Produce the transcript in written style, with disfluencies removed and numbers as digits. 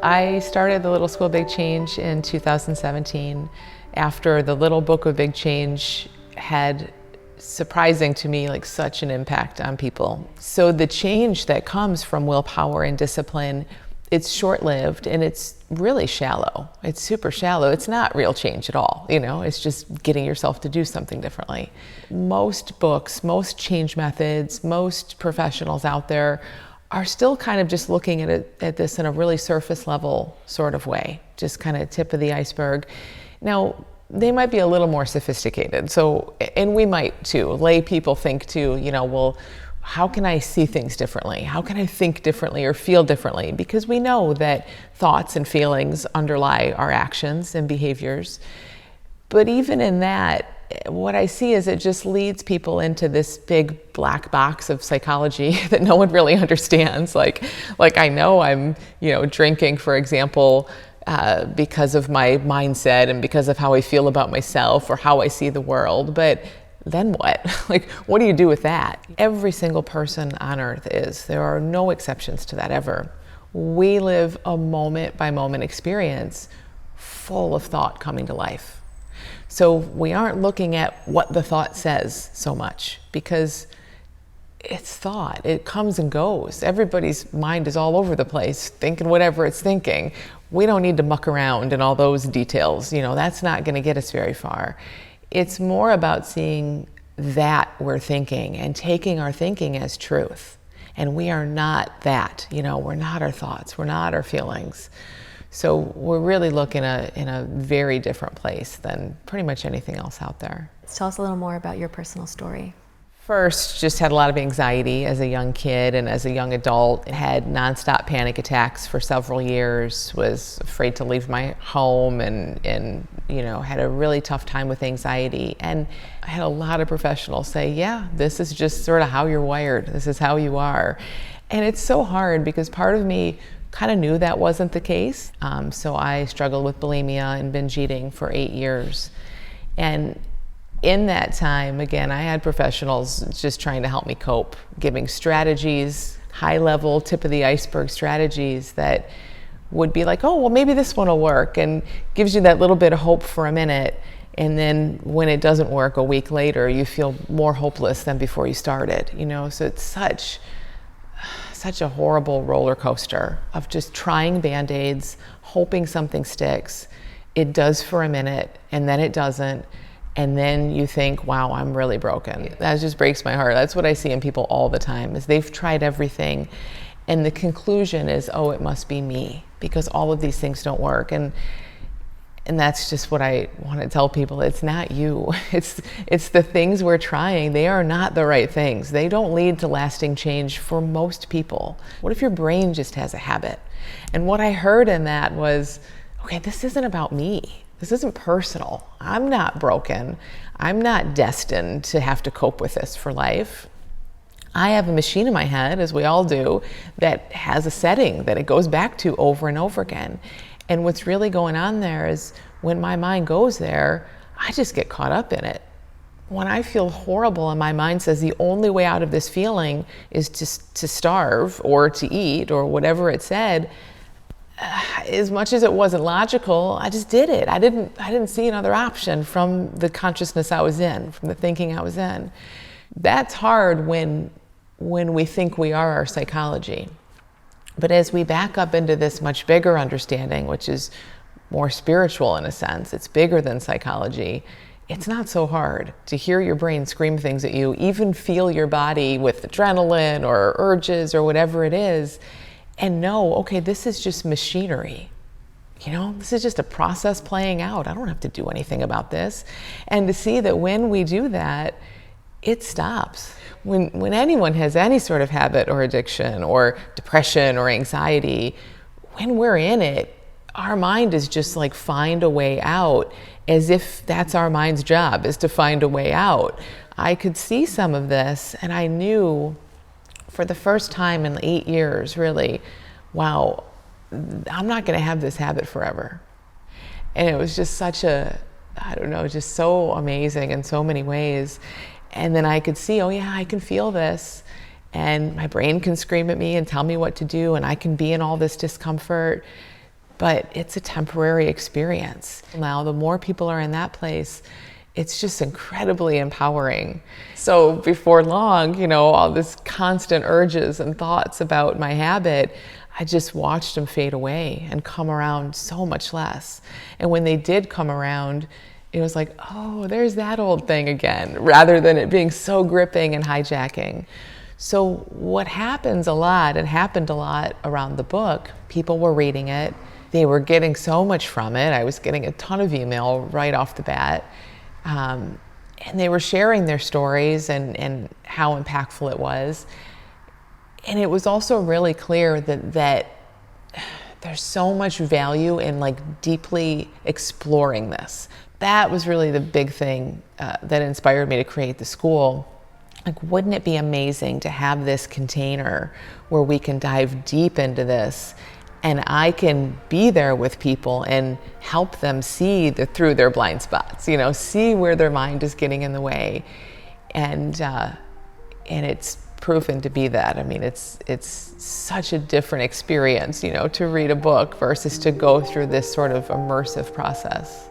I started the Little School Big Change in 2017 after the Little Book of Big Change had, surprising to me, like such an impact on people. So the change that comes from willpower and discipline, it's short-lived and it's really shallow. It's super shallow. It's not real change at all, it's just getting yourself to do something differently. Most books, most change methods, most professionals out there are still kind of just looking at this in a really surface level sort of way, just kind of tip of the iceberg. Now, they might be a little more sophisticated, and we might too. Lay people think too, well, how can I see things differently? How can I think differently or feel differently? Because we know that thoughts and feelings underlie our actions and behaviors. But even in that, what I see is it just leads people into this big black box of psychology that no one really understands. Like I know I'm, drinking, for example, because of my mindset and because of how I feel about myself or how I see the world. But then what? What do you do with that? Every single person on earth is. There are no exceptions to that ever. We live a moment by moment experience full of thought coming to life. So we aren't looking at what the thought says so much because it's thought. It comes and goes. Everybody's mind is all over the place thinking whatever it's thinking. We don't need to muck around in all those details. That's not going to get us very far. It's more about seeing that we're thinking and taking our thinking as truth. And we are not that. We're not our thoughts. We're not our feelings. So we're really looking in a very different place than pretty much anything else out there. Tell us a little more about your personal story. First, just had a lot of anxiety as a young kid and as a young adult. Had nonstop panic attacks for several years, was afraid to leave my home and had a really tough time with anxiety. And I had a lot of professionals say, yeah, this is just sort of how you're wired. This is how you are. And it's so hard because part of me kind of knew that wasn't the case. So I struggled with bulimia and binge eating for 8 years. And in that time, again, I had professionals just trying to help me cope, giving strategies, high-level, tip-of-the-iceberg strategies that would be like, oh, well, maybe this one will work, and gives you that little bit of hope for a minute. And then when it doesn't work a week later, you feel more hopeless than before you started. So it's such a horrible roller coaster of just trying Band-Aids, hoping something sticks. It does for a minute, and then it doesn't. And then you think, wow, I'm really broken. That just breaks my heart. That's what I see in people all the time, is they've tried everything. And the conclusion is, oh, it must be me, because all of these things don't work. And that's just what I want to tell people. It's not you. It's the things we're trying. They are not the right things. They don't lead to lasting change for most people. What if your brain just has a habit? And what I heard in that was, okay, this isn't about me. This isn't personal. I'm not broken. I'm not destined to have to cope with this for life. I have a machine in my head, as we all do, that has a setting that it goes back to over and over again. And what's really going on there is when my mind goes there, I just get caught up in it. When I feel horrible and my mind says the only way out of this feeling is to starve or to eat or whatever it said, as much as it wasn't logical, I just did it. I didn't see another option from the consciousness I was in, from the thinking I was in. That's hard when we think we are our psychology. But as we back up into this much bigger understanding, which is more spiritual in a sense, it's bigger than psychology, it's not so hard to hear your brain scream things at you, even feel your body with adrenaline or urges or whatever it is, and know, okay, this is just machinery. This is just a process playing out. I don't have to do anything about this. And to see that when we do that, it stops. When anyone has any sort of habit or addiction or depression or anxiety, when we're in it, our mind is just like, find a way out, as if that's our mind's job, is to find a way out. I could see some of this, and I knew for the first time in 8 years, really, wow, I'm not going to have this habit forever. And it was just such just so amazing in so many ways. And then I could see, oh yeah, I can feel this. And my brain can scream at me and tell me what to do, and I can be in all this discomfort. but it's a temporary experience. Now, the more people are in that place, it's just incredibly empowering. So before long, you know, all this constant urges and thoughts about my habit, I just watched them fade away and come around so much less. And when they did come around, it was like, oh, there's that old thing again, rather than it being so gripping and hijacking. So what happens a lot, and happened a lot around the book, people were reading it, they were getting so much from it. I was getting a ton of email right off the bat. And they were sharing their stories and how impactful it was. And it was also really clear that there's so much value in like deeply exploring this. That was really the big thing that inspired me to create the school. Like, wouldn't it be amazing to have this container where we can dive deep into this, and I can be there with people and help them see through their blind spots, you know, see where their mind is getting in the way. And it's proven to be that. I mean, it's such a different experience, you know, to read a book versus to go through this sort of immersive process.